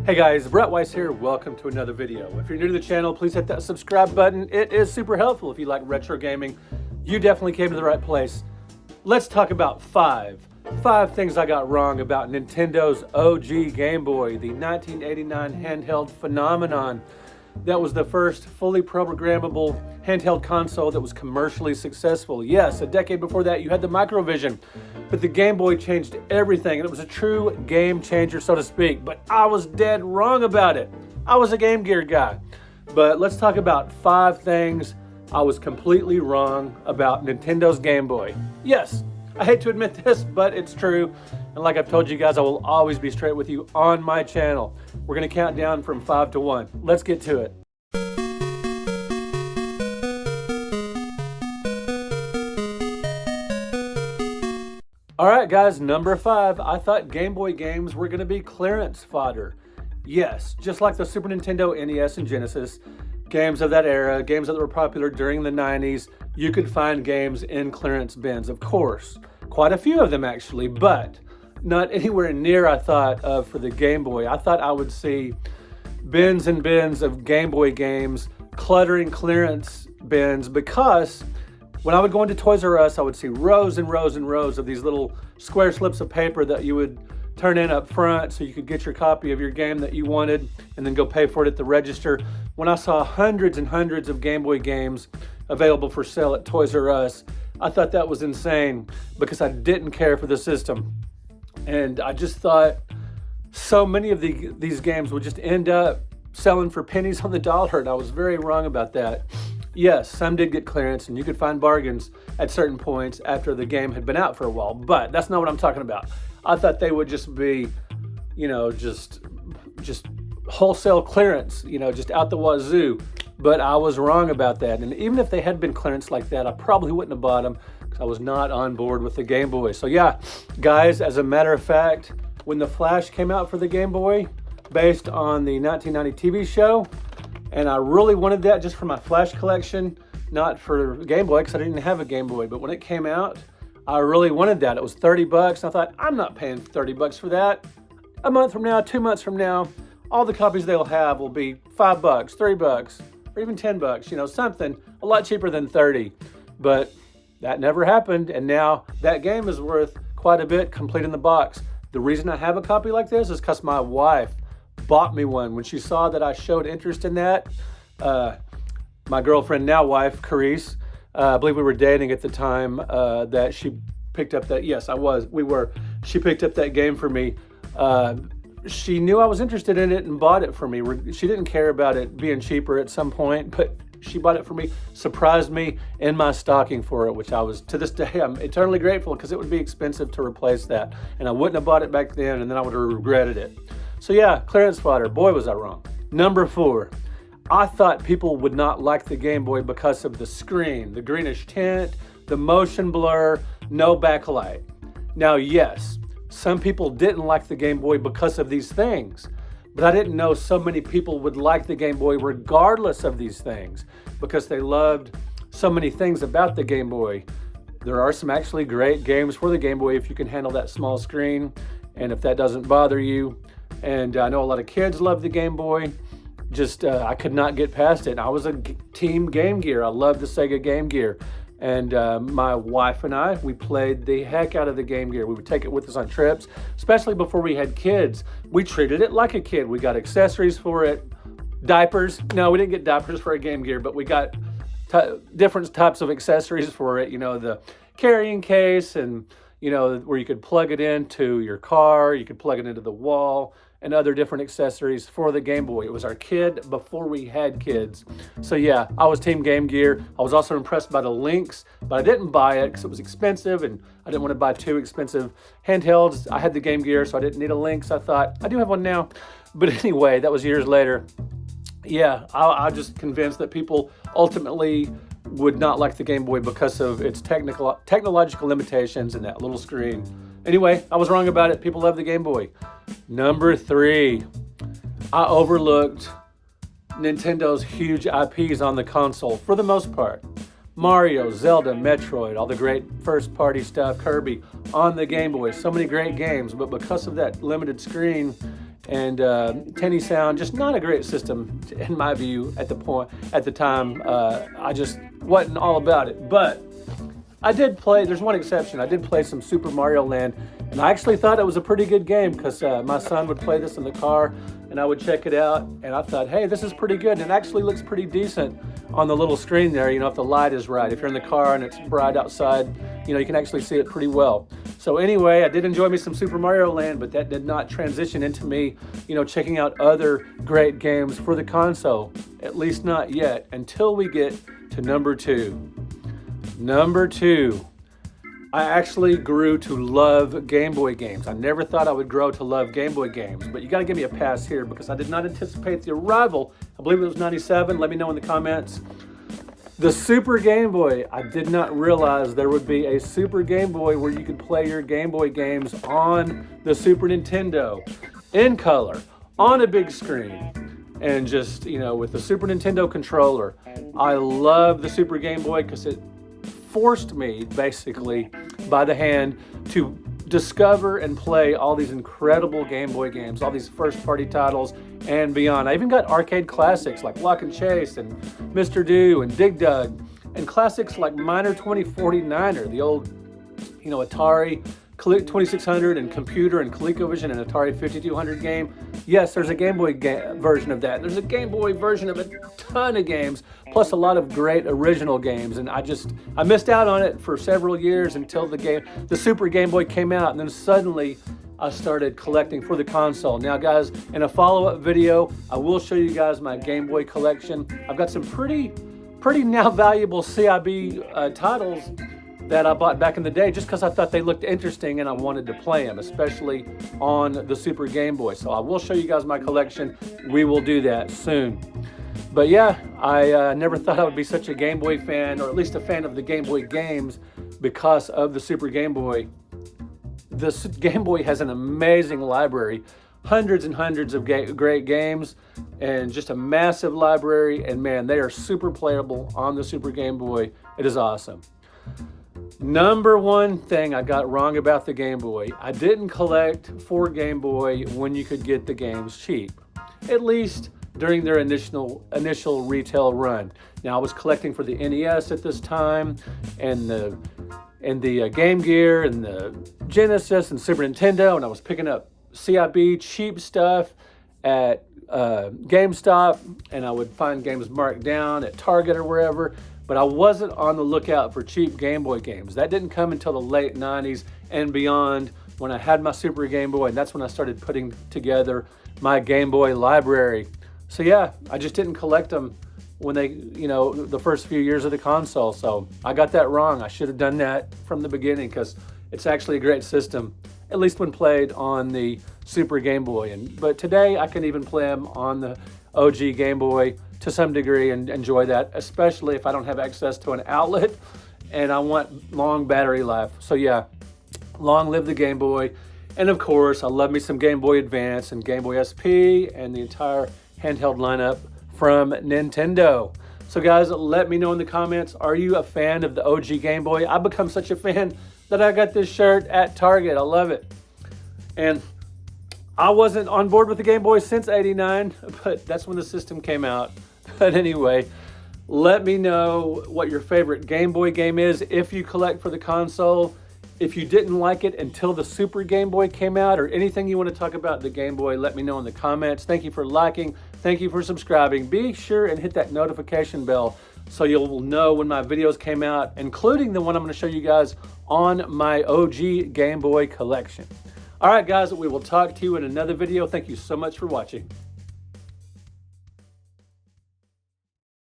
Hey guys, Brett Weiss here. Welcome to another video. If you're new to the channel, please hit that subscribe button. It is super helpful if you like retro gaming. You definitely came to the right place. Let's talk about five things I got wrong about Nintendo's OG Game Boy, the 1989 handheld phenomenon. That was the first fully programmable handheld console that was commercially successful. Yes, a decade before that you had the Microvision, but the Game Boy changed everything, and it was a true game changer, so to speak. But I was dead wrong about it. I was a Game Gear guy. But let's talk about 5 things I was completely wrong about Nintendo's Game Boy. Yes, I hate to admit this, but it's true. And like I've told you guys, I will always be straight with you on my channel. We're going to count down from 5 to 1. Let's get to it. All right, guys, number 5. I thought Game Boy games were going to be clearance fodder. Yes, just like the Super Nintendo, NES, and Genesis, games of that era, games that were popular during the 90s, you could find games in clearance bins, of course. Quite a few of them, actually, but not anywhere near I thought of for the Game Boy. I thought I would see bins and bins of Game Boy games cluttering clearance bins, because when I would go into Toys R Us, I would see rows and rows and rows of these little square slips of paper that you would turn in up front so you could get your copy of your game that you wanted and then go pay for it at the register. When I saw hundreds and hundreds of Game Boy games available for sale at Toys R Us, I thought that was insane because I didn't care for the system. And I just thought so many of these games would just end up selling for pennies on the dollar, and I was very wrong about that. Yes, some did get clearance, and you could find bargains at certain points after the game had been out for a while, but that's not what I'm talking about. I thought they would just be, just wholesale clearance, just out the wazoo. But I was wrong about that. And even if they had been clearance like that, I probably wouldn't have bought them because I was not on board with the Game Boy. So yeah, guys, as a matter of fact, when the Flash came out for the Game Boy, based on the 1990 TV show, and I really wanted that just for my Flash collection, not for Game Boy because I didn't have a Game Boy. But when it came out, I really wanted that. It was $30. I thought, I'm not paying $30 for that. A month from now, 2 months from now, all the copies they'll have will be $5, $3, or even $10, something a lot cheaper than 30. But that never happened, and now that game is worth quite a bit, complete in the box. The reason I have a copy like this is because my wife bought me one when she saw that I showed interest in that. My girlfriend, now wife, Carice, I believe we were dating at the time, that she picked up that, yes, she picked up that game for me. She knew I was interested in it and bought it for me. She didn't care about it being cheaper at some point, but she bought it for me, surprised me in my stocking for it, which I was, to this day, I'm eternally grateful because it would be expensive to replace that. And I wouldn't have bought it back then, and then I would have regretted it. So yeah, clearance fodder. Boy, was I wrong. Number 4, I thought people would not like the Game Boy because of the screen, the greenish tint, the motion blur, no backlight. Now, yes, some people didn't like the Game Boy because of these things, but I didn't know so many people would like the Game Boy regardless of these things because they loved so many things about the Game Boy. There are some actually great games for the Game Boy if you can handle that small screen and if that doesn't bother you. And I know a lot of kids love the Game Boy. I could not get past it. I was a team Game Gear. I loved the Sega Game Gear. And my wife and I, we played the heck out of the Game Gear. We would take it with us on trips, especially before we had kids. We treated it like a kid. We got accessories for it, diapers. No, we didn't get diapers for a Game Gear, but we got different types of accessories for it. The carrying case and, where you could plug it into your car, you could plug it into the wall, and other different accessories for the Game Boy. It was our kid before we had kids. So yeah, I was team Game Gear. I was also impressed by the Lynx, but I didn't buy it because it was expensive and I didn't want to buy 2 expensive handhelds. I had the Game Gear, so I didn't need a Lynx. I thought, I do have one now. But anyway, that was years later. Yeah, I just convinced that people ultimately would not like the Game Boy because of its technological limitations and that little screen. Anyway, I was wrong about it. People love the Game Boy. Number 3, I overlooked Nintendo's huge IPs on the console for the most part. Mario, Zelda, Metroid, all the great first-party stuff, Kirby, on the Game Boy. So many great games, but because of that limited screen and tinny sound. Just not a great system in my view at the time. I just wasn't all about it. But I did play, there's one exception. I did play some Super Mario Land, and I actually thought it was a pretty good game because my son would play this in the car and I would check it out, and I thought, hey, this is pretty good. And it actually looks pretty decent on the little screen there, if the light is right. If you're in the car and it's bright outside, you can actually see it pretty well. So anyway, I did enjoy me some Super Mario Land, but that did not transition into me, checking out other great games for the console, at least not yet, until we get to number 2. Number 2, I actually grew to love Game Boy games. I never thought I would grow to love Game Boy games, but you got to give me a pass here because I did not anticipate the arrival. I believe it was 97. Let me know in the comments. The Super Game Boy. I did not realize there would be a Super Game Boy where you could play your Game Boy games on the Super Nintendo in color, on a big screen, and just, with the Super Nintendo controller. I love the Super Game Boy because it forced me, basically, by the hand to discover and play all these incredible Game Boy games, all these first-party titles and beyond. I even got arcade classics like Block and Chase and Mr. Do and Dig Dug, and classics like Miner 2049er, the old, Atari 2600 and Computer and ColecoVision and Atari 5200 game. Yes, there's a Game Boy version of that. There's a Game Boy version of a ton of games, plus a lot of great original games. And I missed out on it for several years until the Super Game Boy came out, and then suddenly I started collecting for the console. Now, guys, in a follow-up video, I will show you guys my Game Boy collection. I've got some pretty now valuable CIB titles that I bought back in the day just because I thought they looked interesting and I wanted to play them, especially on the Super Game Boy. So I will show you guys my collection. We will do that soon. But yeah, I never thought I would be such a Game Boy fan, or at least a fan of the Game Boy games, because of the Super Game Boy. This Game Boy has an amazing library, hundreds and hundreds of great games, and just a massive library. And man, they are super playable on the Super Game Boy. It is awesome. Number one thing I got wrong about the Game Boy: I didn't collect for Game Boy when you could get the games cheap, at least during their initial retail run. Now, I was collecting for the NES at this time, and the Game Gear, and the Genesis, and Super Nintendo, and I was picking up CIB cheap stuff at GameStop, and I would find games marked down at Target or wherever. But I wasn't on the lookout for cheap Game Boy games. That didn't come until the late 90s and beyond, when I had my Super Game Boy, and that's when I started putting together my Game Boy library. So yeah, I just didn't collect them when they, the first few years of the console. So I got that wrong. I should have done that from the beginning, because it's actually a great system, at least when played on the Super Game Boy. But today I can even play them on the OG Game Boy to some degree and enjoy that, especially if I don't have access to an outlet and I want long battery life. So yeah, long live the Game Boy. And of course, I love me some Game Boy Advance and Game Boy SP and the entire handheld lineup from Nintendo. So guys, let me know in the comments, are you a fan of the OG Game Boy? I've become such a fan that I got this shirt at Target. I love it. And I wasn't on board with the Game Boy since '89, but that's when the system came out. But anyway, let me know what your favorite Game Boy game is if you collect for the console. If you didn't like it until the Super Game Boy came out, or anything you want to talk about the Game Boy, let me know in the comments. Thank you for liking. Thank you for subscribing. Be sure and hit that notification bell so you'll know when my videos came out, including the one I'm going to show you guys on my OG Game Boy collection. All right, guys, we will talk to you in another video. Thank you so much for watching.